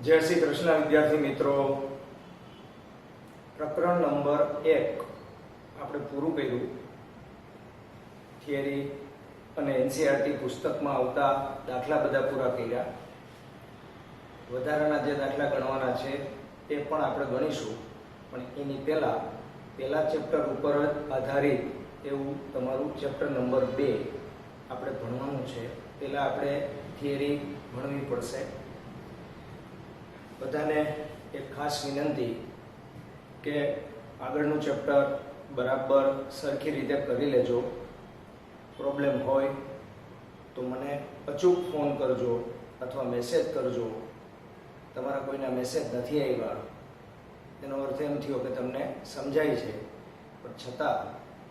जय श्री कृष्ण विद्यार्थी मित्रों, प्रकरण नंबर 1 આપણે પૂરું કર્યું। થિયરી અને એનસીઈઆરટી પુસ્તકમાં આવતા દાખલા બધા પૂરા કર્યા। વધારાના જે દાખલા ગણવાના છે તે પણ આપણે ગણીશું, પણ એની પહેલા ચેપ્ટર ઉપર જ આધારિત એવું તમારું ચેપ્ટર નંબર 2 આપણે ભણવાનું છે। પહેલા આપણે થિયરી ભણવી પડશે। બધાને એક ખાસ વિનંતી કે આગળનું ચેપ્ટર બરાબર સરખી રીતે કરી લેજો। પ્રોબ્લેમ હોય તો મને અચૂક ફોન કરજો અથવા મેસેજ કરજો। તમારા કોઈના મેસેજ નથી આવ્યા એનો અર્થ એમ થયો કે તમને સમજાય છે, પણ છતાં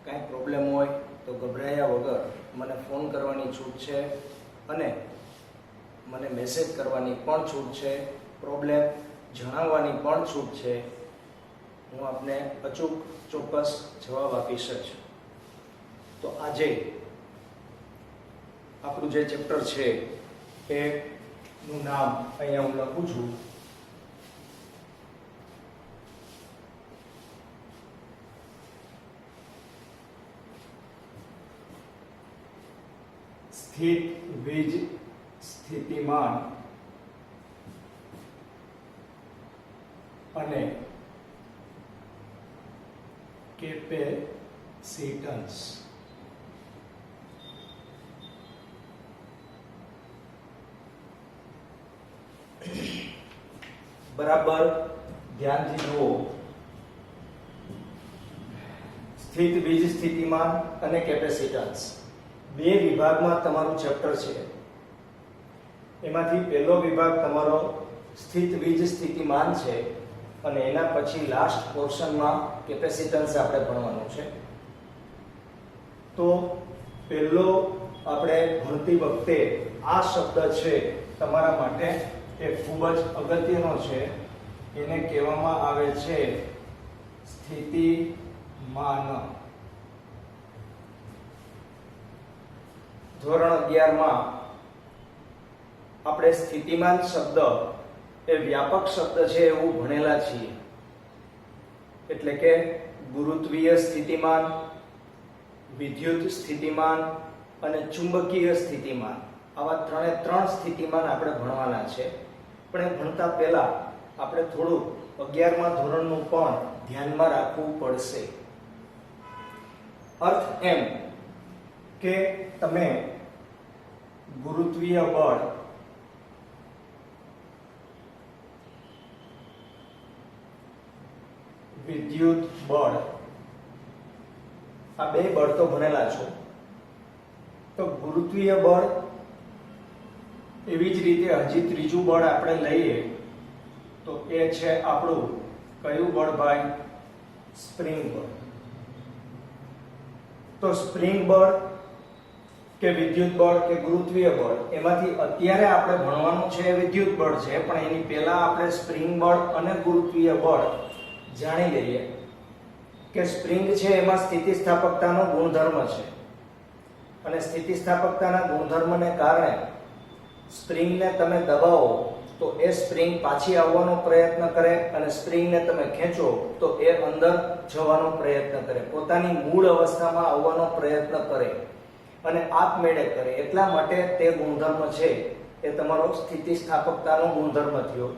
કાંઈ પ્રોબ્લેમ હોય તો ગભરાયા વગર મને ફોન કરવાની છૂટ છે અને મને મેસેજ કરવાની પણ છૂટ છે। પ્રોબ્લેમ જણાવવાની પણ છૂટ છે। હું આપને અચૂક ચોક્કસ જવાબ આપીશ જ। તો આજે આપણું જે ચેપ્ટર છે એનું નામ અહીંયા હું લખું છું। સ્થિત વીજ સ્થિતિમાન અને કેપેસિટન્સ। બરાબર ધ્યાનથી જુઓ। સ્થિત વીજ સ્થિતિમાન અને કેપેસિટન્સ બે વિભાગમાં તમારું ચેપ્ટર છે। એમાંથી પહેલો વિભાગ તમારો સ્થિત વીજ સ્થિતિમાન છે અને એના પછી લાસ્ટ પોર્શનમાં કેપેસિટન્સ આપણે ભણવાનું છે। તો પહેલો આપણે ભણતી વખતે આ શબ્દ છે તમારા માટે એ ખૂબ જ અગત્યનો છે। એને કહેવામાં આવે છે સ્થિતિમાન। ધોરણ 11 માં આપણે સ્થિતિમાન શબ્દ એ વ્યાપક શબ્દ છે એવું ભણેલા છીએ। એટલે કે ગુરુત્વીય સ્થિતિમાન, વિદ્યુત સ્થિતિમાન અને ચુંબકીય સ્થિતિમાન, આવા ત્રણ સ્થિતિમાન આપણે ભણવાના છે। પણ એ ભણતા પહેલા આપણે થોડું 11મા ધોરણનું પણ ધ્યાનમાં રાખવું પડશે। અર્થ એમ કે તમે ગુરુત્વીય બળ, વિદ્યુત બળ, આ બે બળ તો ભણેલા છો। તો ગુરુત્વીય બળ એવી જ રીતે હજી ત્રીજું બળ આપણે લઈએ તો એ છે આપણું કયું બળ ભાઈ? સ્પ્રિંગ બળ। તો સ્પ્રિંગ બળ કે વિદ્યુત બળ કે ગુરુત્વીય બળ, એમાંથી અત્યારે આપણે ભણવાનું છે વિદ્યુત બળ છે, પણ એની પહેલા આપણે સ્પ્રિંગ બળ અને ગુરુત્વીય બળ જાણી લઈએ કે સ્પ્રિંગ છે એમાં સ્થિતિસ્થાપકતાનો ગુણધર્મ છે અને સ્થિતિસ્થાપકતાના ગુણધર્મને કારણે સ્પ્રિંગને તમે દબાવો તો એ સ્પ્રિંગ પાછી આવવાનો પ્રયત્ન કરે અને સ્પ્રિંગને તમે ખેંચો તો એ અંદર જવાનો પ્રયત્ન કરે, પોતાની મૂળ અવસ્થામાં આવવાનો પ્રયત્ન કરે અને આપમેળે કરે। એટલા માટે તે ગુણધર્મ છે એ તમારો સ્થિતિસ્થાપકતાનો ગુણધર્મ થયો।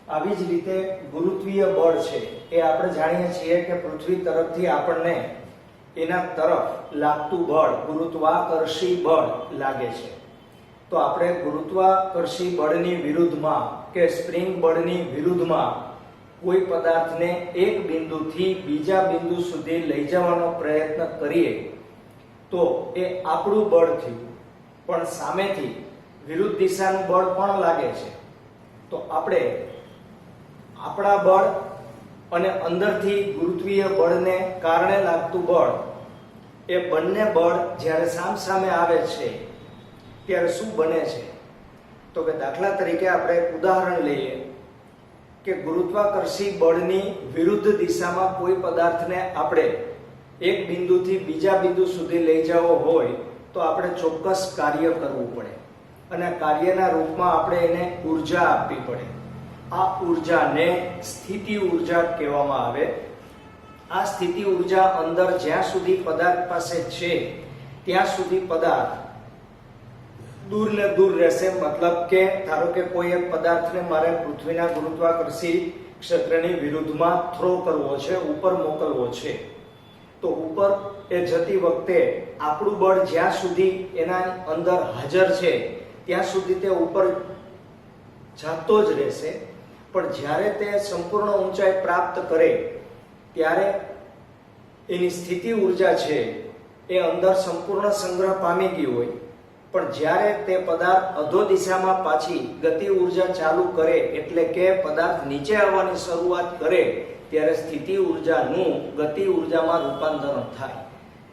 આવી જ રીતે ગુરુત્વીય બળ છે એ આપણે જાણીએ છીએ કે પૃથ્વી તરફથી આપણને એના તરફ લાગતું બળ ગુરુત્વાકર્ષી બળ લાગે છે। તો આપણે ગુરુત્વાકર્ષી બળની વિરુદ્ધમાં કે સ્પ્રિંગ બળની વિરુદ્ધમાં કોઈ પદાર્થને એક બિંદુથી બીજા બિંદુ સુધી લઈ જવાનો પ્રયત્ન કરીએ તો એ આપણું બળ થયું, પણ સામેથી વિરુદ્ધ દિશાનું બળ પણ લાગે છે। તો આપણે આપણા બળ અને અંદરથી ગુરુત્વીય બળને કારણે લાગતું બળ, એ બંને બળ જ્યારે સામસામે આવે છે ત્યારે શું બને છે? તો કે દાખલા તરીકે આપણે એક ઉદાહરણ લઈએ કે ગુરુત્વાકર્ષી બળની વિરુદ્ધ દિશામાં કોઈ પદાર્થને આપણે એક બિંદુથી બીજા બિંદુ સુધી લઈ જવો હોય તો આપણે ચોક્કસ કાર્ય કરવું પડે અને કાર્યના રૂપમાં આપણે એને ઉર્જા આપવી પડે। આ ઉર્જાને સ્થિતિ ઉર્જા કહેવામાં આવે. આ સ્થિતિ ઉર્જા અંદર જ્યાં સુધી પદાર્થ પાસે છે ત્યાં સુધી પદાર્થ દૂર ને દૂર રહેશે. મતલબ કે ધારો કે કોઈ એક પદાર્થને મારે પૃથ્વીના ગુરુત્વાકર્ષી ક્ષેત્રની વિરુદ્ધમાં થ્રો કરવો છે, ઉપર મોકલવો છે, તો ઉપર એ જતી વખતે આપણું બળ જ્યાં સુધી એના અંદર હાજર છે ત્યાં સુધી તે ઉપર જતો જ રહેશે. પણ જ્યારે તે સંપૂર્ણ ઊંચાઈ પ્રાપ્ત કરે ત્યારે એની સ્થિતિ ઉર્જા છે એ અંદર સંપૂર્ણ સંગ્રહ પામી ગઈ હોય, પણ જ્યારે તે પદાર્થ અધો દિશામાં પાછી ગતિ ઉર્જા ચાલુ કરે, એટલે કે પદાર્થ નીચે આવવાની શરૂઆત કરે, ત્યારે સ્થિતિ ઉર્જાનું ગતિ ઉર્જામાં રૂપાંતરણ થાય.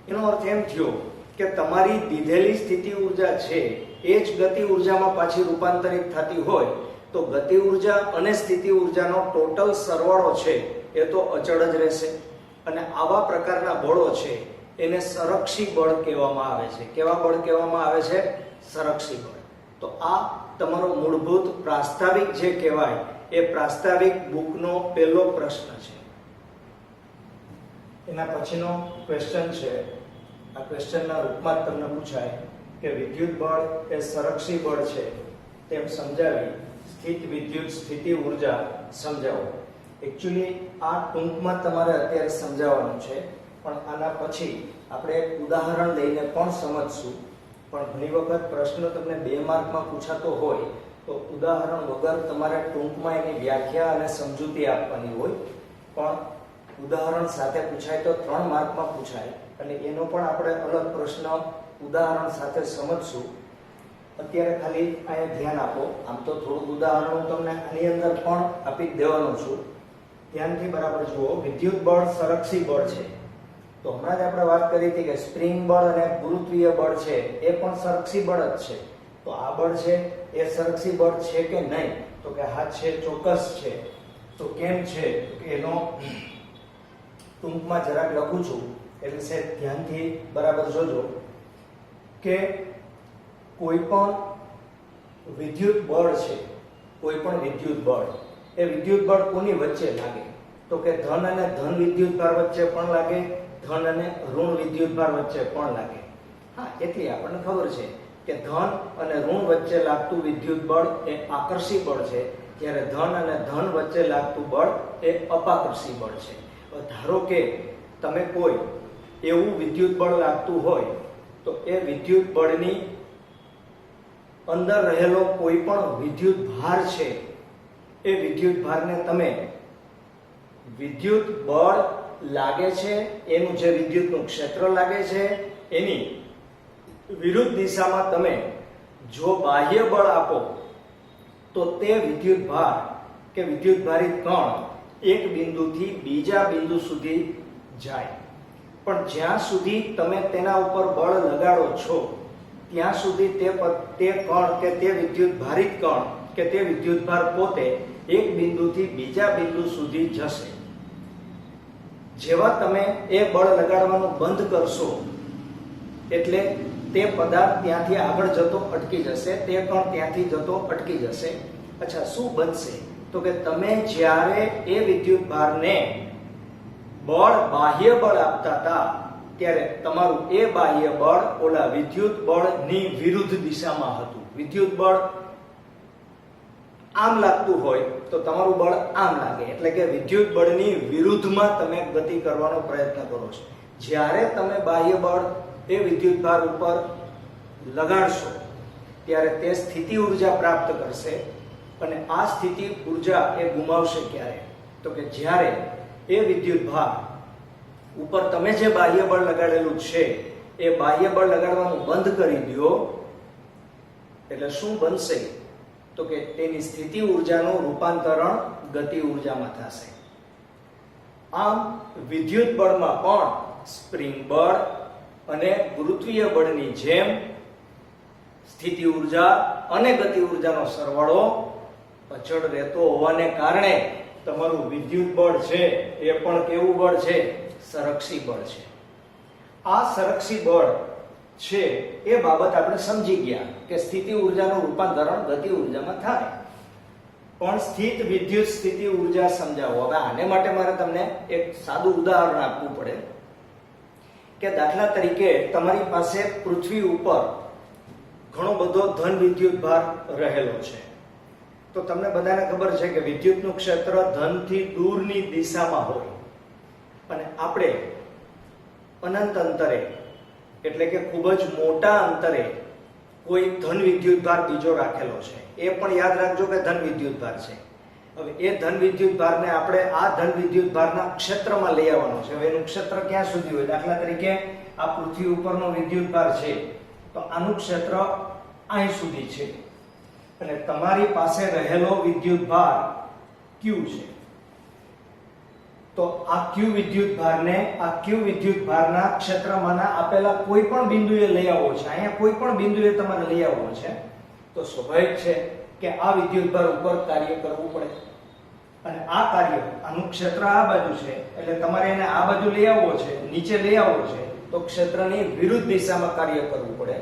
એનો અર્થ એમ થયો કે તમારી દીધેલી સ્થિતિ ઉર્જા છે એ જ ગતિ ઉર્જામાં પાછી રૂપાંતરિત થતી હોય તો ગતિ ઉર્જા અને સ્થિતિ ઉર્જાનો ટોટલ સરવાળો છે એ તો અચળ જ રહેશે. અને આવા પ્રકારના બળો છે એને સંરક્ષી બળ કહેવામાં આવે છે. કેવા બળ કહેવામાં આવે છે? સંરક્ષી બળ. તો આ તમારો મૂળભૂત પ્રાસ્તાવિક જે કહેવાય એ પ્રાસ્તાવિક બુકનો પહેલો પ્રશ્ન છે. એના પછીનો ક્વેશ્ચન છે, આ ક્વેશ્ચનના રૂપમાં જ તમને પૂછાય કે વિદ્યુત બળ એ સંરક્ષી બળ છે તેમ સમજાવી સ્થિત વિદ્યુત સ્થિતિ ઉર્જા સમજાવો. એકચ્યુઅલી આ ટૂંકમાં તમારે અત્યારે સમજાવવાનું છે, પણ આના પછી આપણે એક ઉદાહરણ લઈને પણ સમજશું. પણ ઘણી વખત પ્રશ્ન તમને 2 માર્કમાં પૂછાતો હોય તો ઉદાહરણ વગર તમારે ટૂંકમાં એની વ્યાખ્યા અને સમજૂતી આપવાની હોય, પણ ઉદાહરણ સાથે પૂછાય તો 3 માર્કમાં પૂછાય અને એનો પણ આપણે અલગ પ્રશ્ન ઉદાહરણ સાથે સમજશું. અત્યારે ખાલી અહીંયા ધ્યાન આપો. આમ તો થોડું ઉદાહરણ હું તમને આની અંદર પણ આપી જ દેવાનો છું. ધ્યાનથી બરાબર જુઓ. વિદ્યુત બળ સંરક્ષી બળ છે. તો હમણાં જ આપણે વાત કરી હતી કે સ્પ્રિંગ બળ અને ગુરુત્વીય બળ છે એ પણ સંરક્ષી બળ જ છે. તો આ બળ છે એ સંરક્ષી બળ છે કે નહીં? તો કે હા છે, ચોક્કસ છે. તો કેમ છે? એનો ટૂંકમાં જરાક લખું છું એટલે છે ધ્યાનથી બરાબર જોજો કે કોઈ પણ વિદ્યુત બળ છે, કોઈ પણ વિદ્યુત બળ, એ વિદ્યુત બળ કોની વચ્ચે લાગે? તો કે ધન અને ધન વિદ્યુત ભાર વચ્ચે પણ લાગે, ધન અને ઋણ વિદ્યુત ભાર વચ્ચે પણ લાગે. હા, એટલી આપણને ખબર છે કે ધન અને ઋણ વચ્ચે લાગતું વિદ્યુત બળ એ આકર્ષી બળ છે, જ્યારે ધન અને ધન વચ્ચે લાગતું બળ એ અપાકર્ષી બળ છે. ધારો કે તમે કોઈ એવું વિદ્યુત બળ લાગતું હોય તો એ વિદ્યુત બળની અંદર રહેલો કોઈ પણ વિદ્યુત ભાર છે એ વિદ્યુત ભારને તમે વિદ્યુત બળ લાગે છે એનું જે વિદ્યુતનું ક્ષેત્ર લાગે છે એની વિરુદ્ધ દિશામાં તમે જો બાહ્ય બળ આપો તો તે વિદ્યુત ભાર કે વિદ્યુત ભારિત કણ એક બિંદુથી બીજા બિંદુ સુધી જાય. પણ જ્યાં સુધી તમે તેના ઉપર બળ લગાડો છો ત્યાં સુધી તે કણ કે તે વિદ્યુત ભારિત કણ કે તે વિદ્યુત ભાર પોતે એક બિંદુથી બીજા બિંદુ સુધી જશે. જેવા તમે એ બળ લગાડવાનું બંધ કરશો એટલે તે પદાર્થ ત્યાંથી આગળ જતો અટકી જશે, તે કણ ત્યાંથી જતો અટકી જશે. અચ્છા, શું બનશે? તો કે તમે જ્યારે એ વિદ્યુત ભારને બળ બાહ્ય બળ આપતા હતા ત્યારે તમારું એ બાહ્ય બળ ઓલા વિદ્યુત બળની વિરુદ્ધ દિશામાં હતું. વિદ્યુત બળ આમ લાગતું હોય તો તમારું બળ આમ લાગે, એટલે કે વિદ્યુત બળની વિરુદ્ધમાં તમે ગતિ કરવાનો પ્રયત્ન કરો છો. જ્યારે તમે બાહ્ય બળ એ વિદ્યુત ભાર ઉપર લગાડશો ત્યારે તે સ્થિતિ ઉર્જા પ્રાપ્ત કરશે અને આ સ્થિતિ ઉર્જા એ ગુમાવશે ક્યારે? તો કે જ્યારે એ વિદ્યુત ભાર ઉપર તમે જે બાહ્ય બળ લગાડેલું છે એ બાહ્ય બળ લગાડવાનું બંધ કરી દો એટલે શું બનશે? તો કે તેની સ્થિતિ ઉર્જાનું રૂપાંતરણ ગતિ ઉર્જામાં થશે. આમ વિદ્યુત બળમાં પણ સ્પ્રિંગ બળ અને ગુરુત્વીય બળની જેમ સ્થિતિ ઉર્જા અને ગતિ ઉર્જાનો સરવાળો અચળ રહેતો હોવાને કારણે તમારું વિદ્યુત બળ છે એ પણ કેવું બળ છે? સંરક્ષી બળ છે. આ સંરક્ષી બળ છે એ બાબત આપણે સમજી ગયા કે સ્થિતિ ઉર્જાનું રૂપાંતરણ ગતિ ઉર્જામાં થાય. પણ સ્થિત વિદ્યુત સ્થિતિ ઊર્જા સમજાવો. હવે આને માટે મારે તમને એક સાદું ઉદાહરણ આપવું પડે કે દાખલા તરીકે તમારી પાસે પૃથ્વી ઉપર ઘણો બધો ધન વિદ્યુત ભાર રહેલો છે. તો તમને બધાને ખબર છે કે વિદ્યુતનું ક્ષેત્ર ધનથી દૂરની દિશામાં હોય અને આપણે અનંત અંતરે એટલે કે ખૂબ જ મોટા અંતરે કોઈ ધન વિદ્યુત ભાર બીજો રાખેલો છે. એ પણ યાદ રાખજો કે ધન વિદ્યુત ભાર છે. હવે એ ધન વિદ્યુત ભારને આપણે આ ધન વિદ્યુત ભારના ક્ષેત્રમાં લઈ આવવાનો છે. હવે એનું ક્ષેત્ર ક્યાં સુધી હોય? દાખલા તરીકે આ પૃથ્વી ઉપરનો વિદ્યુત ભાર છે તો આનું ક્ષેત્ર અહીં સુધી છે અને તમારી પાસે રહેલો વિદ્યુત ભાર Q છે. તો આ Q વિદ્યુત ભારના ક્ષેત્રમાંના આપેલા કોઈ પણ બિંદુએ લઈ આવવો છે. અહીંયા કોઈ પણ બિંદુએ તમારે લઈ આવવો છે તો સ્વાભાવિક છે કે આ વિદ્યુત ભાર ઉપર કાર્ય કરવું પડે અને આ કાર્ય આનું ક્ષેત્ર આ બાજુ છે એટલે તમારે એને આ બાજુ લઈ આવવો છે, નીચે લઈ આવવો છે તો ક્ષેત્રની વિરુદ્ધ દિશામાં કાર્ય કરવું પડે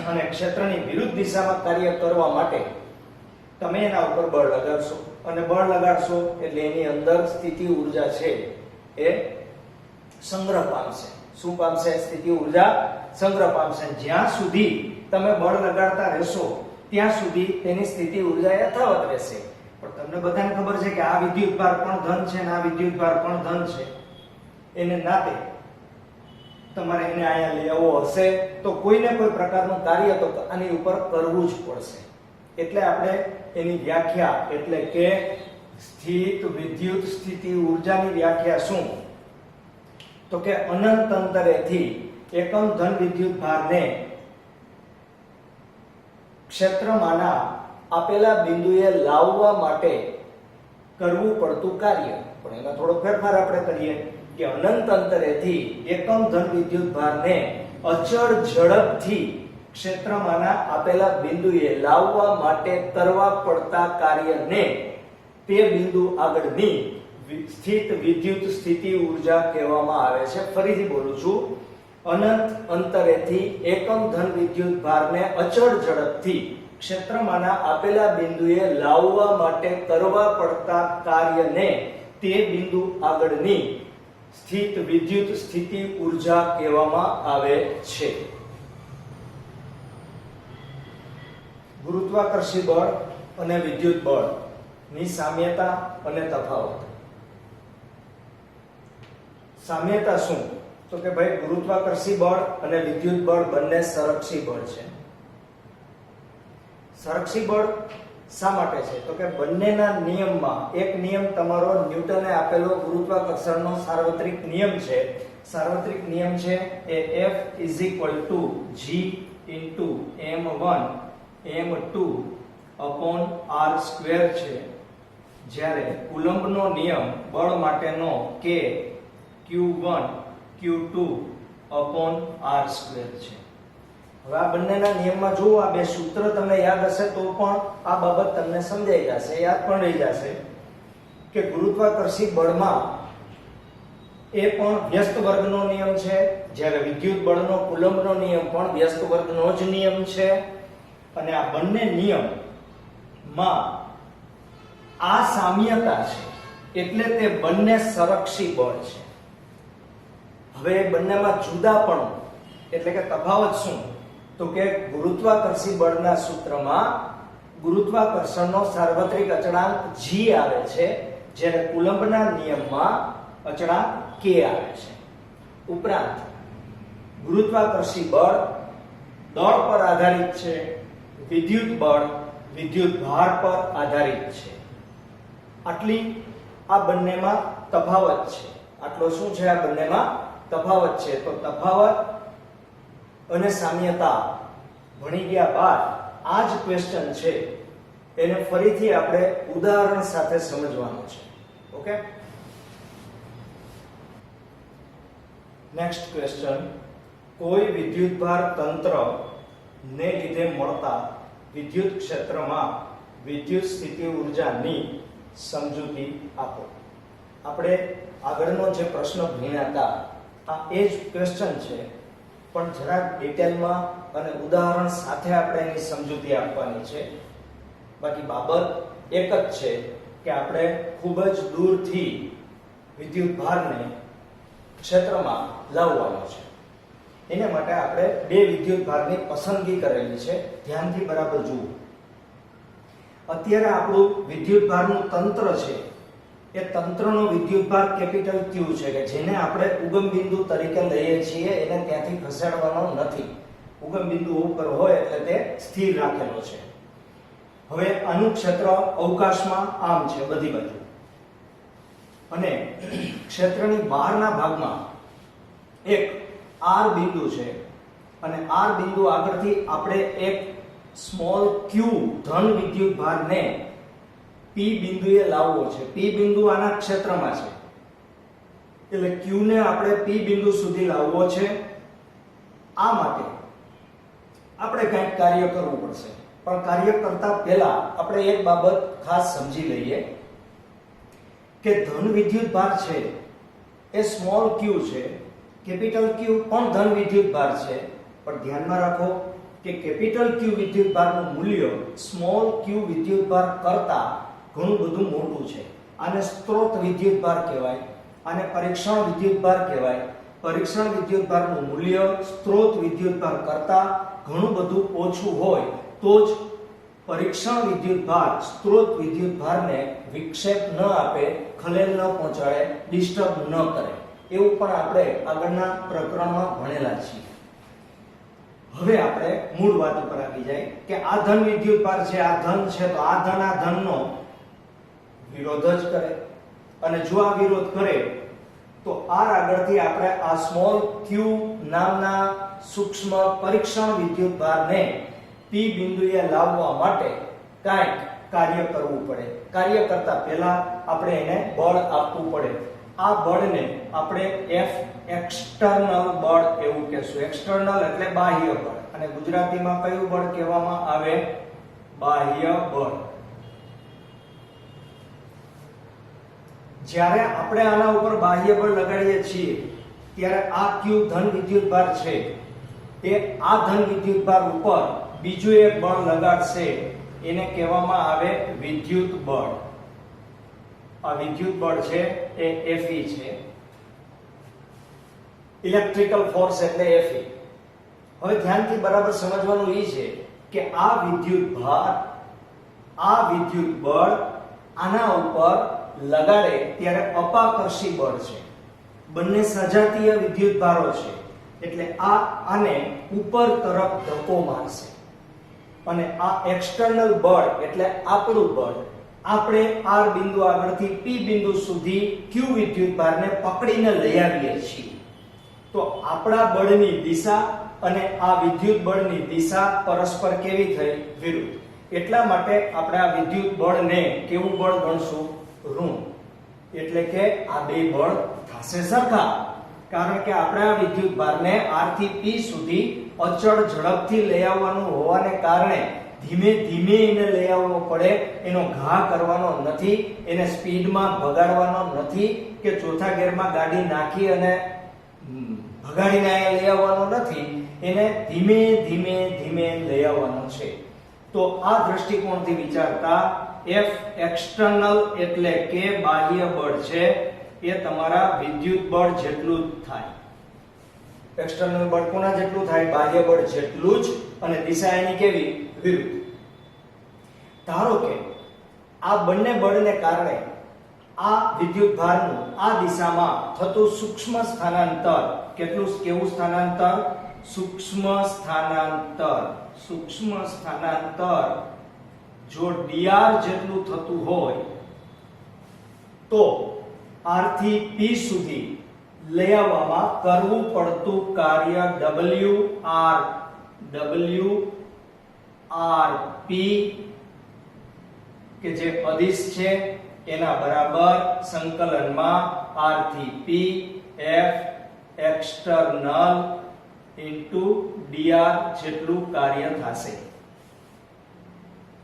અને ક્ષેત્રની વિરુદ્ધ દિશામાં કાર્ય કરવા માટે તમે એના ઉપર બળ લગાડશો અને બળ લગાડશો એટલે એની અંદર સ્થિતિ ઊર્જા છે એ સંગ્રહ પામશે. શું પામશે? સ્થિતિ ઊર્જા સંગ્રહ પામશે. જ્યાં સુધી તમે બળ લગાડતા રહેશો ત્યાં સુધી તેની સ્થિતિ ઊર્જા યથાવત રહેશે. પણ તમને બધાને ખબર છે કે આ વિદ્યુત ભાર પણ ધન છે અને આ વિદ્યુત ભાર પણ ધન છે. એને નાતે તમારે એને અહીંયા લઈ આવવો હશે તો કોઈને કોઈ પ્રકારનું કાર્ય તો આની ઉપર કરવું જ પડશે. એટલે આપણે એની વ્યાખ્યા એટલે કે સ્થિત વિદ્યુત સ્થિતિ ઊર્જાની વ્યાખ્યા શું? તો કે અનંત અંતરેથી એકમ ધન વિદ્યુત ભારને ક્ષેત્રમાંના આપેલા બિંદુએ લાવવા માટે કરવું પડતું કાર્ય. પણ એમાં થોડો ફેરફાર આપણે કરીએ કે અનંત અંતરેથી એકમ ધન વિદ્યુત ભારને અચળ ઝડપથી ક્ષેત્રમાંના આપેલા બિંદુએ લાવવા માટે કરવા પડતા કાર્યને તે બિંદુ આગળની સ્થિત વિદ્યુત સ્થિતિ ઊર્જા કહેવામાં આવે છે. ફરીથી બોલું છું, અનંત અંતરેથી એકમ ધન વિદ્યુત ભારને અચળ ઝડપથી ક્ષેત્રમાંના આપેલા બિંદુએ લાવવા માટે કરવા પડતા કાર્યને તે બિંદુ આગળની સ્થિત વિદ્યુત સ્થિતિ ઊર્જા કહેવામાં આવે છે. ગુરુત્વાકર્ષી બળ અને વિદ્યુત બળ ની સામ્યતા અને તફાવત. સામ્યતા શું? તો કે ભાઈ ગુરુત્વાકર્ષી બળ અને વિદ્યુત બળ બંને સંરક્ષી બળ છે. સંરક્ષી બળ શા માટે છે? તો કે બંનેના નિયમમાં એક નિયમ તમારો ન્યૂટને આપેલો ગુરુત્વાકર્ષણનો સાર્વત્રિક નિયમ છે. સાર્વત્રિક નિયમ છે એ F = G × m1 m2 r² છે. જ્યારે કુલંબનો નિયમ બળ માટેનો K q1 q2 r² છે. હવે આ બંનેના નિયમમાં જો આ બે સૂત્ર તમને યાદ હશે તો પણ આ બાબત તમને સમજાઈ જશે, યાદ પણ રહી જશે કે ગુરુત્વાકર્ષી બળમાં એ પણ વ્યસ્ત વર્ગનો નિયમ છે, જ્યારે વિદ્યુત બળનો કુલંબનો નિયમ પણ વ્યસ્ત વર્ગનો જ નિયમ છે. અને આ બંને નિયમમાં આ સામ્યતા છે એટલે તે બંને સંરક્ષી બળ છે. હવે બંનેમાં જુદાપણું એટલે કે તફાવત શું? તો કે ગુરુત્વાકર્ષી બળના સૂત્રમાં ગુરુત્વાકર્ષણનો સાર્વત્રિક અચળાંક G આવે છે, જ્યારે કુલંબના નિયમમાં અચળાંક K આવે છે. ઉપરાંત ગુરુત્વાકર્ષી બળ દળ પર આધારિત છે, વિદ્યુત બળ વિદ્યુત ભાર પર આધારિત છે. આટલી આ બંનેમાં તફાવત છે. આટલો શું છે? આ બંનેમાં તફાવત છે. તો તફાવત અને સામ્યતા ભણી ગયા બાદ આ જ ક્વેશ્ચન છે એને ફરીથી આપણે ઉદાહરણ સાથે સમજવાનું છે. Okay, next question. કોઈ વિદ્યુતભાર તંત્ર ને લીધે મળતા વિદ્યુત ક્ષેત્રમાં વિદ્યુત સ્થિતિ ઊર્જાની સમજૂતી આપો. આપણે આગળનો જે પ્રશ્ન ભણ્યા હતા આ એ જ ક્વેશ્ચન છે, પણ જરાક ડિટેલમાં અને ઉદાહરણ સાથે આપણે એની સમજૂતી આપવાની છે. બાકી બાબત એક જ છે કે આપણે ખૂબ જ દૂરથી વિદ્યુત ભારને ક્ષેત્રમાં લાવવાનો છે. એના માટે આપણે બે વિદ્યુત ભારની પસંદગી કરેલી છે. ધ્યાનથી બરાબર જુઓ. અત્યારે આપણું વિદ્યુત ભારનું તંત્ર છે એ તંત્રનો વિદ્યુત ભાર કેપિટલ Q છે કે જેને આપણે ઉગમ બિંદુ તરીકે લઈએ છીએ, એને ત્યાંથી ખસેડવાનો નથી. ઉગમ બિંદુ ઉપર હોય એટલે તે સ્થિર રાખેલો છે. હવે આનું ક્ષેત્ર અવકાશમાં આમ છે બધી બાજુ, અને ક્ષેત્રની બહારના ભાગમાં એક R બિંદુ છે, અને R બિંદુ આગળથી આપણે એક સ્મોલ q ધન વિદ્યુત ભારને P બિંદુએ લાવવો છે. P બિંદુ આના ક્ષેત્રમાં છે એટલે q ને આપણે P બિંદુ સુધી લાવવો છે. આ માટે આપણે કંઈક કાર્ય કરવું પડશે, પણ કાર્ય કરતા પહેલા આપણે એક બાબત ખાસ સમજી લઈએ કે ધન વિદ્યુત ભાર છે એ સ્મોલ q છે, કેપિટલ Q પણ ધન વિદ્યુત ભાર છે, પણ ધ્યાનમાં રાખો કે કેપિટલ Q વિદ્યુત ભારનું મૂલ્ય સ્મોલ q વિદ્યુત ભાર કરતા ઘણું બધું મોટું છે. આને સ્ત્રોત વિદ્યુત ભાર કહેવાય, આને પરીક્ષણ વિદ્યુત ભાર કહેવાય. પરીક્ષણ વિદ્યુત ભારનું મૂલ્ય સ્ત્રોત વિદ્યુત ભાર કરતા ઘણું બધું ઓછું હોય તો જ પરીક્ષણ વિદ્યુત ભાર સ્ત્રોત વિદ્યુત ભારને વિક્ષેપ ન આપે, ખલેલ ન પહોંચાડે, ડિસ્ટર્બ ન કરે. એવું પણ આપણે આગળના પ્રકરણમાં ભણેલા છીએ. હવે આપણે મૂળ વાત ઉપર આવી જાય કે આ ધન વિદ્યુત ભાર છે, આ ધન છે, તો આ ધનનો વિરોધ જ કરે, અને જો આ વિરોધ કરે તો R આગળથી આપણે આ સ્મોલ q નામના સૂક્ષ્મ પરીક્ષણ વિદ્યુત ભારને P બિંદુએ લાવવા માટે કંઈક કાર્ય કરવું પડે. કાર્ય કરતા પહેલા આપણે એને બળ આપવું પડે. આ બળને આપણે F એક્સટર્નલ બળ એવું કહેશું. એક્સટર્નલ એટલે બાહ્ય બળ, અને ગુજરાતીમાં કયું બળ કહેવામાં આવે? બાહ્ય બળ. જ્યારે આપણે આના ઉપર બાહ્ય બળ લગાડીએ છીએ ત્યારે આ q ધન વિદ્યુત ભાર છે એ આ ધન વિદ્યુત ભાર ઉપર બીજું એક બળ લગાડશે, એને કહેવામાં આવે વિદ્યુત બળ. આ વિદ્યુત બળ છે એ Fe છે, ઇલેક્ટ્રિકલ ફોર્સ એટલે Fe. હવે ધ્યાનથી બરાબર સમજવાનું એ છે કે આ વિદ્યુત ભાર, આ વિદ્યુત બળ આના ઉપર લગાડે ત્યારે અપાકર્ષી બળ છે. બંને સજાતીય વિદ્યુત ભારો છે એટલે આને ઉપર તરફ ધક્કો મારશે, અને આ એક્સટર્નલ બળ એટલે આપણું બળ. આપણે R બિંદુ આગળથી P બિંદુ સુધી q વિદ્યુત ભારને પકડીને લઈ આવીએ છીએ. તો આપણા બળની દિશા અને આ વિદ્યુત બળની દિશા પરસ્પર કેવી થઈ? વિરુદ્ધ. એટલા માટે આપણે આ વિદ્યુત બળને કેવું બળ ગણશું? ઋણ. એટલે કે આ બે બળ થશે સરખા, કારણ કે આપણે આ વિદ્યુત ભારને R થી P સુધી અચળ ઝડપથી લઈ આવવાનું હોવાને કારણે ધીમે ધીમે એને લઈ આવવો પડે. એનો ઘા કરવાનો નથી, એને સ્પીડમાં ભગાડવાનો નથી, કે ચોથા ગિયરમાં ગાડી નાખી અને ભગાડીને અહીંયા લઈ આવવાનો નથી. એને ધીમે ધીમે ધીમે લઈ આવવાનો છે. તો આ દૃષ્ટિકોણથી વિચારતા F એક્સટર્નલ એટલે કે બાહ્ય બળ છે એ તમારા વિદ્યુત બળ જેટલું જ થાય. એક્સટર્નલ બળ કોના જેટલું થાય? બાહ્ય બળ જેટલું જ, અને દિશા એની કેવી? વિરુદ્ધ. ધારો કે આ બંને બળને કારણે આ વિદ્યુત ભારનું આ દિશામાં થતું સૂક્ષ્મ સ્થાનાંતર, કેવું સ્થાનાંતર? સૂક્ષ્મ સ્થાનાંતર. સૂક્ષ્મ સ્થાનાંતર જો dr જેટલું થતું હોય તો R થી P સુધી લઈ આવવામાં કરવું પડતું કાર્ય WR P કે જે અદિશ છે એના બરાબર સંકલનમાં R થી P F external into dr જેટલું કાર્ય થશે.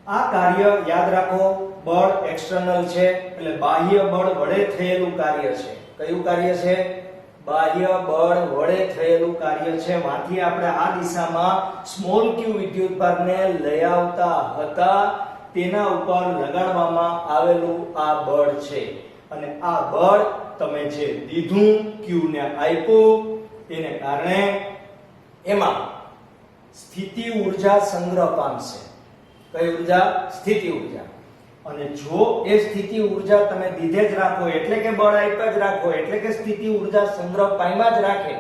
આ કાર્ય યાદ રાખો, બળ એક્સટર્નલ છે એટલે બાહ્ય બળ વડે થયેલું કાર્ય છે. કયું કાર્ય છે? બાહ્ય બળ વડે થયેલું કાર્ય છે. માંથી આપણે આ દિશામાં સ્મોલ q વિદ્યુત ભારને લઈ આવતા હતા તેના ઉપર લગાડવામાં આવેલું આ બળ છે અને આ બળ તમે જે દીધું q ને આપ્યું એને કારણે એમાં સ્થિતિ ઊર્જા સંગ્રહ પામશે. કઈ ઊર્જા? સ્થિતિ ઊર્જા. અને જો એ સ્થિતિ ઊર્જા તમે દીધે જ રાખો એટલે કે બળ આપ્યા જ રાખો એટલે કે સ્થિતિ ઊર્જા સંગ્રહ પામ્યા જ રાખે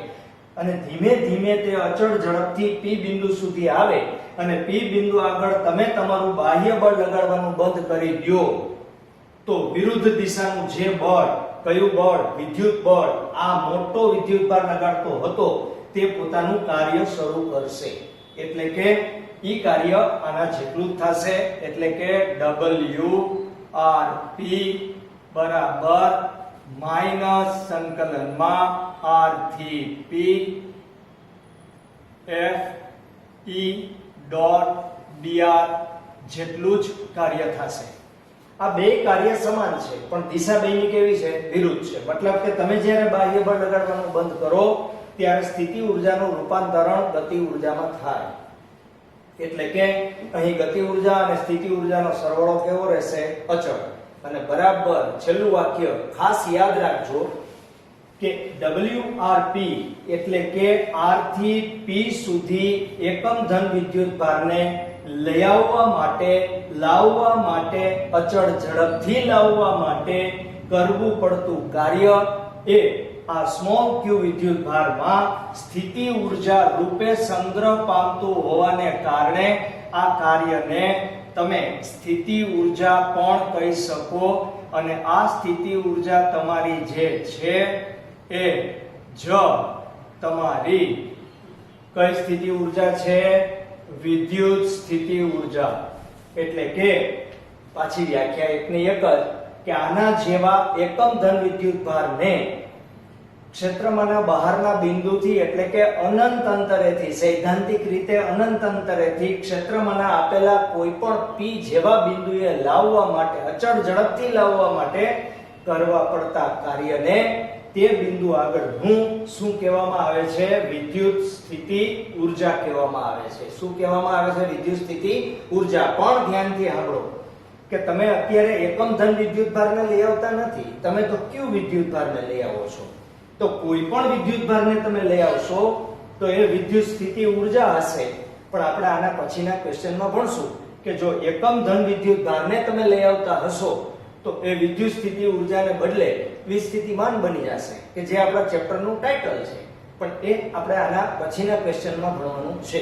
અને ધીમે ધીમે તે અચળ ઝડપથી P બિંદુ સુધી આવે અને P બિંદુ આગળ તમે તમારું બાહ્ય બળ લગાડવાનું બંધ કરી દો તો વિરુદ્ધ દિશાનું જે બળ, કયું બળ? વિદ્યુત બળ, આ મોટો વિદ્યુત ભાર લગાડતો હતો તે પોતાનું કાર્ય શરૂ કરશે. એટલે કે ઈ કાર્ય આના જેટલું જ થશે. એટલે કે WRP બરાબર માઈનસ સંકલનમાં R થી P FE ડોટ dr જેટલું જ કાર્ય થશે. આ બે કાર્ય સમાન છે પણ દિશા બેની કેવી છે? વિરુદ્ધ છે. મતલબ કે તમે જ્યારે બાહ્ય બળ લગાડવાનું બંધ કરો ત્યારે સ્થિતિ ઊર્જાનું રૂપાંતરણ ગતિ ઊર્જામાં થાય. એટલે કે અહીં ગતિ ઊર્જા અને સ્થિતિ ઊર્જાનો સરવાળો કેવો રહેશે? અચળ. અને બરાબર છેલ્લું વાક્ય ખાસ યાદ રાખજો કે WRP એટલે કે R થી P સુધી એકમ ધન વિદ્યુત ભારને લઈ આવવા માટે, લાવવા માટે, અચળ ઝડપથી લાવવા માટે કરવું પડતું કાર્ય એ આ સ્મોલ q વિદ્યુત ભારમાં સ્થિતિ ઊર્જા રૂપે સંગ્રહ પામતું હોવાને કારણે આ કાર્યને તમે સ્થિતિ ઊર્જા પણ કહી શકો. અને આ સ્થિતિ ઊર્જા તમારી જે છે એ જ તમારી કઈ સ્થિતિ ઊર્જા છે? વિદ્યુત સ્થિતિ ઊર્જા. એટલે કે પાછી વ્યાખ્યા એકની એક જ કે આના જેવા એકમ ધન વિદ્યુત ભારને ક્ષેત્રમાંના બહારના બિંદુથી એટલે કે અનંત અંતરેથી, સૈદ્ધાંતિક રીતે અનંત અંતરેથી ક્ષેત્રમાંના આપેલા કોઈ પણ P જેવા બિંદુએ લાવવા માટે, અચળ ઝડપથી લાવવા માટે કરવા પડતા કાર્યને તે બિંદુ આગળનું શું કહેવામાં આવે છે? વિદ્યુત સ્થિતિ ઊર્જા કહેવામાં આવે છે. શું કહેવામાં આવે છે? વિદ્યુત સ્થિતિ ઊર્જા. પણ ધ્યાનથી સાંભળો કે તમે અત્યારે એકમ ધન વિદ્યુત ભારને લઈ આવતા નથી, તમે તો q વિદ્યુત ભારને લઈ આવો છો. તો કોઈ પણ વિદ્યુત ભારને તમે લઈ આવશો તો એ વિદ્યુત સ્થિતિ ઊર્જા હશે. પણ આપણે આના પછીના ક્વેશ્ચનમાં ભણશું કે જો એકમ ધન વિદ્યુત ભારને તમે લઈ આવતા હશો તો એ વિદ્યુત સ્થિતિ ઊર્જાને બદલે વિસ્થિતિમાન બની જશે કે જે આપણા ચેપ્ટરનું ટાઇટલ છે. પણ એ આપણે આના પછીના ક્વેશ્ચનમાં ભણવાનું છે.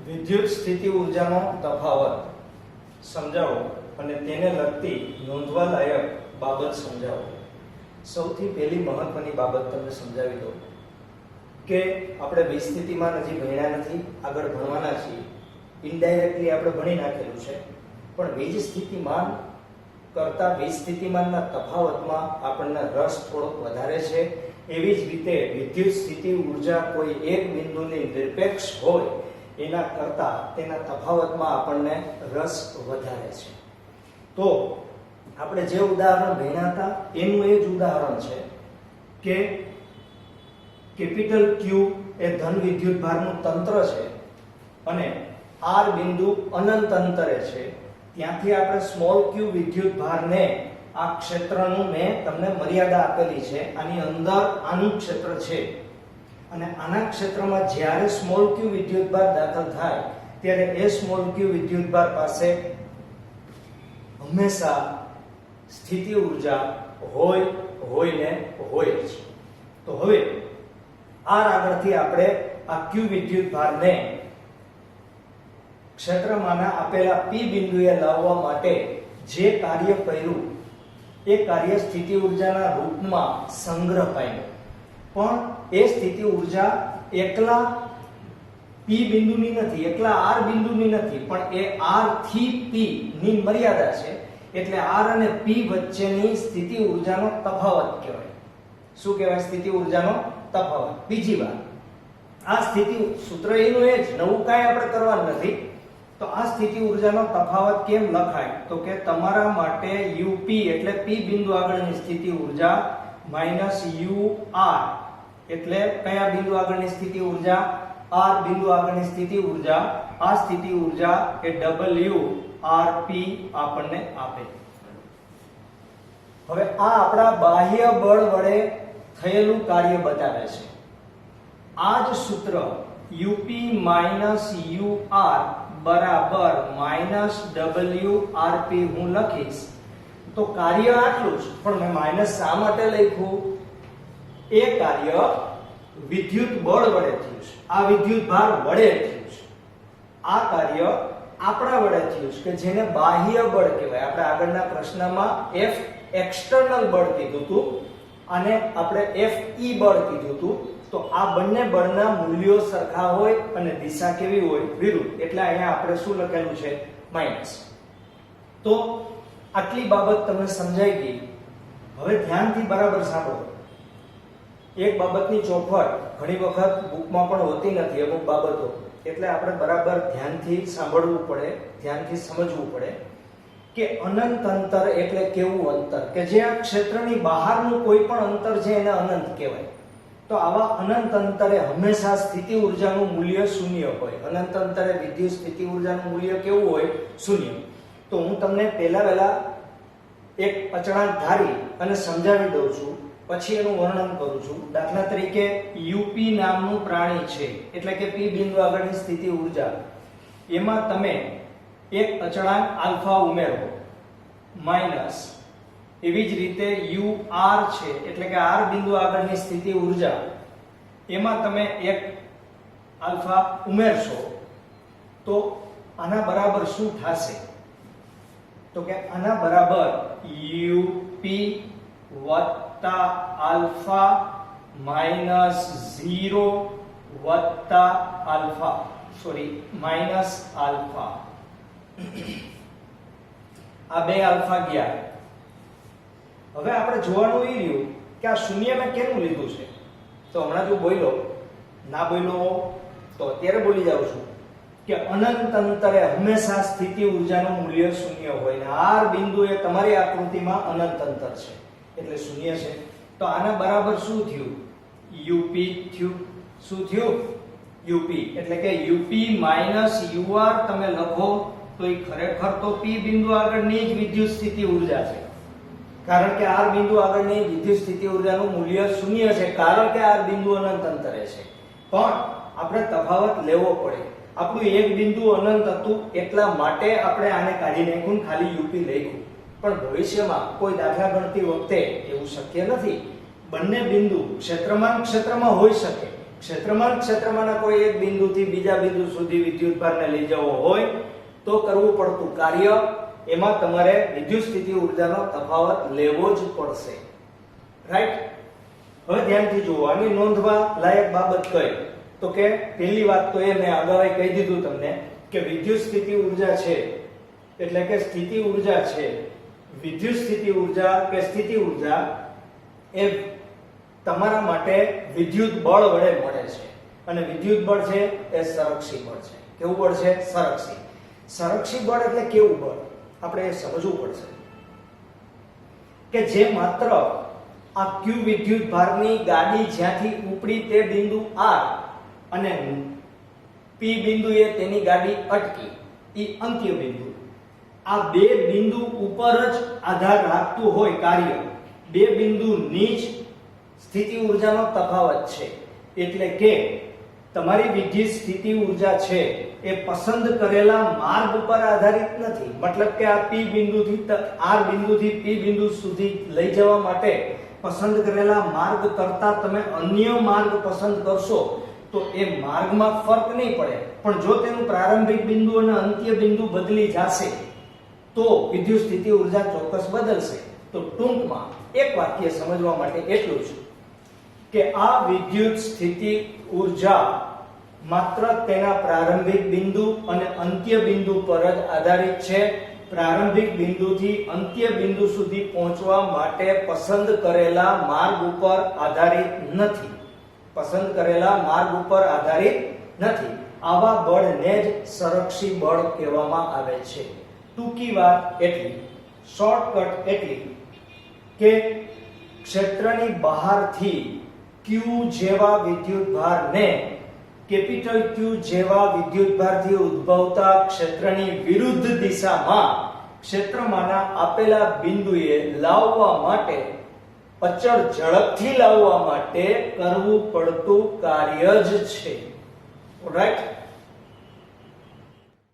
વિદ્યુત સ્થિતિ ઊર્જાનો તફાવત સમજાવો અને તેને લગતી નોંધવા લાયક બાબત સમજાવો. સૌથી પહેલી મહત્વની બાબત તમને સમજાવી દઉં કે આપણે વિસ્થિતિમાન હજી ભણ્યા નથી, આગળ ભણવાના છીએ. ઇનડાયરેક્ટલી આપણે ભણી નાખેલું છે પણ વીજ સ્થિતિમાન કરતા વિસ્થિતિમાનના તફાવતમાં આપણને રસ થોડોક વધારે છે. એવી જ રીતે વિદ્યુત સ્થિતિ ઊર્જા કોઈ એક બિંદુની નિરપેક્ષ હોય એના કરતા તેના તફાવતમાં આપણને રસ વધારે છે. તો આપણે જે ઉદાહરણ ભણ્યા હતા એનું એ જ ઉદાહરણ છે કે કેપિટલ Q એ ધન વિદ્યુત ભારનું તંત્ર છે અને R બિંદુ અનંત અંતરે છે. ત્યાંથી આપણે સ્મોલ q વિદ્યુત ભારને આ ક્ષેત્રનું મેં તમને મર્યાદા આપેલી છે. આની અંદર આનું ક્ષેત્ર છે અને આના ક્ષેત્રમાં જ્યારે સ્મોલ q વિદ્યુત ભાર દાખલ થાય ત્યારે એ સ્મોલ q વિદ્યુત ભાર પાસે હંમેશા સ્થિતિ ઊર્જા હોય જ. તો હવે R આગળથી આપણે આ q વિદ્યુત ભારને ક્ષેત્રમાંના આપેલા P બિંદુએ લાવવા માટે જે કાર્ય કર્યું એ કાર્ય સ્થિતિ ઊર્જાના રૂપમાં સંગ્રહ પામ્યો. પણ એ સ્થિતિ ઊર્જા એકલા P બિંદુની નથી, એકલા R બિંદુની નથી, પણ એ R થી P ની મર્યાદા છે. એટલે R અને P વચ્ચેની સ્થિતિ ઊર્જાનો તફાવત કહેવાય. શું કહેવાય? સ્થિતિ ઊર્જાનો તફાવત. બીજી વાત, આ સ્થિતિ સૂત્ર એનું એ જ, નવું કાંઈ આપણે કરવાનું નથી. તો આ સ્થિતિ ઊર્જાનો તફાવત કેમ લખાય? તો કે તમારા માટે UP એટલે P બિંદુ આગળની સ્થિતિ ઊર્જા માઈનસ UR એટલે કયા બિંદુ આગળની સ્થિતિ ઊર્જા? r બિંદુ આગળની સ્થિતિ ઊર્જા, આ સ્થિતિ ઊર્જા એ WRP આપણને આપે. હવે આ આપણા બાહ્ય બળ વડે થયેલું કાર્ય બતાવે છે. આ જ સૂત્ર UP UR બરાબર -WRP હું લખીશ તો કાર્ય આટલું જ, પણ મેં માઈનસ શા માટે લખ્યું? એ કાર્ય વિદ્યુત બળ વડે થયું છે, આ વિદ્યુત ભાર વડે થયું છે. આ કાર્ય આપણા વડે થયું છે કે જેને બાહ્ય બળ કહેવાય. આપણે આગળના પ્રશ્નમાં F એક્સટર્નલ બળ કીધું હતું અને આપણે FE બળ કીધું હતું. તો આ બંને બળના મૂલ્યો સરખા હોય અને દિશા કેવી હોય? વિરુદ્ધ. એટલે અહીંયા આપણે શું લખેલું છે? માઈનસ. તો આટલી બાબત તમને સમજાઈ ગઈ. હવે ધ્યાનથી બરાબર સાંભળો. એક બાબતની ચોખવટ ઘણી વખત બુકમાં પણ હોતી નથી અમુક બાબતો, એટલે આપણે બરાબર ધ્યાનથી સાંભળવું પડે, ધ્યાનથી સમજવું પડે કે અનંત અંતર એટલે કેવું અંતર કે જે આ ક્ષેત્રની બહારનું કોઈ પણ અંતર છે એને અનંત કહેવાય. તો આવા અનંત અંતરે હંમેશા સ્થિતિ ઊર્જાનું મૂલ્ય શૂન્ય હોય. અનંત અંતરે વિદ્યુત સ્થિતિ ઊર્જાનું મૂલ્ય કેવું હોય? શૂન્ય. તો હું તમને પહેલા એક અચળાંક ધારી અને સમજાવી દઉં છું, પછી એનું વર્ણન કરું છું. દાખલા તરીકે UP નામનું પ્રાણી છે, એટલે કે P બિંદુ આગળની સ્થિતિ ઊર્જા, એમાં તમે એક અચળાંક આલ્ફા ઉમેરો માઈનસ, એવી જ રીતે UR છે એટલે કે R બિંદુ આગળની સ્થિતિ ઊર્જા, એમાં તમે એક આલ્ફા ઉમેરશો તો આના બરાબર શું થશે? તો કે આના બરાબર UP વત્તા આલ્ફા માઈનસ 0 વત્તા આલ્ફા, સોરી માઈનસ આલ્ફા. આ બે આલ્ફા ગયા. હવે આપણે જોવાનું એ રહ્યું કે આ શૂન્ય મેં કેનું લીધું છે. તો હમણાં જો બોલ્યો ના બોલ્યો તો અત્યારે બોલી જાઉં છું કે અનંત અંતરે હંમેશા સ્થિતિ ઊર્જાનું મૂલ્ય શૂન્ય હોય ને R બિંદુ એ તમારી આકૃતિમાં અનંત અંતર છે એટલે શૂન્ય છે. તો આના બરાબર શું થયું? UP થયું. શું થયું? UP. એટલે કે UP UR તમે લખો તો એ ખરેખર તો P બિંદુ આગળની જ વિદ્યુત સ્થિતિ ઊર્જા છે, કારણ કે R બિંદુ આગળની વિદ્યુત સ્થિતિ ઊર્જાનું મૂલ્ય શૂન્ય છે, કારણ કે R બિંદુ અનંત અંતરે છે. પણ આપણે તફાવત લેવો પડે. આપણું એક બિંદુ અનંત હતું એટલા માટે આપણે આને કાઢી નાખ્યું, ખાલી UP લખ્યું. પણ ભવિષ્યમાં કોઈ દાખલા ગણતી વખતે એવું શક્ય નથી. બંને બિંદુ ક્ષેત્રમાં હોઈ શકે. ક્ષેત્રમાંના કોઈ એક બિંદુથી બીજા બિંદુ સુધી વિદ્યુતભારને લઈ જવો હોય તો કરવું પડતું કાર્ય, એમાં તમારે વિદ્યુત સ્થિતિ ઊર્જાનો તફાવત લેવો જ પડશે. રાઈટ? હવે ધ્યાનથી જુઓ. આની નોંધવા લાયક બાબત કઈ? તો કે પહેલી વાત તો એ મેં અગાઉ કહી દીધું તમને કે વિદ્યુત સ્થિતિ ઊર્જા છે એટલે કે સ્થિતિ ઊર્જા છે, વિદ્યુત સ્થિતિ ઊર્જા કે સ્થિતિ ઊર્જા એ તમારા માટે વિદ્યુત બળ વડે મળે છે. અને વિદ્યુત બળ છે એ સંરક્ષી બળ છે. કેવું બળ છે? સંરક્ષી. સંરક્ષી બળ એટલે કેવું બળ? આપણે એ સમજવું પડશે કે જે માત્ર આ Q વિદ્યુત ભારની ગાડી જ્યાંથી ઉપડી તે બિંદુ R અને P બિંદુએ તેની ગાડી અટકી એ અંત્ય બિંદુ, આ બે બિંદુ ઉપર જ આધાર રાખતું હોય કાર્ય. બે બિંદુની જ સ્થિતિ ઊર્જાનો તફાવત છે. એટલે કે તમારી વિદ્યુત સ્થિતિ ઊર્જા છે એ પસંદ કરેલા માર્ગ ઉપર આધારિત નથી. મતલબ કે આ P બિંદુથી R બિંદુથી P બિંદુ સુધી લઈ જવા માટે પસંદ કરેલા માર્ગ કરતા તમે અન્ય માર્ગ પસંદ કરશો તો એ માર્ગમાં ફરક નહીં પડે, પણ જો તેનું પ્રારંભિક બિંદુ અને અંત્ય બિંદુ બદલી જશે તો વિદ્યુત સ્થિતિ ઊર્જા ચોક્કસ બદલશે. તો ટૂંકમાં એક વાક્ય સમજવા માટે એટલું જ કે આ વિદ્યુત સ્થિતિ ઊર્જા માત્ર તેના પ્રારંભિક બિંદુ અને અંત્ય બિંદુ પર જ આધારિત છે. પ્રારંભિક બિંદુથી અંત્ય બિંદુ સુધી પહોંચવા માટે પસંદ કરેલા માર્ગ ઉપર આધારિત નથી. પસંદ કરેલા માર્ગ ઉપર આધારિત નથી. આવા બળને જ સંરક્ષી બળ કહેવામાં આવે છે. ટૂંકી વાત એટલી, શોર્ટકટ એટલી કે ક્ષેત્રની બહારથી Q જેવા વિદ્યુત ભારને કેપિટલ Q જેવા વિદ્યુતભારથી ઉદ્ભવતા ક્ષેત્રની વિરુદ્ધ દિશામાં ક્ષેત્રમાંના આપેલા બિંદુએ લાવવા માટે અચળ ઝડપથી લાવવા માટે કરવું પડતું કાર્ય જ છે. ઓલરાઈટ.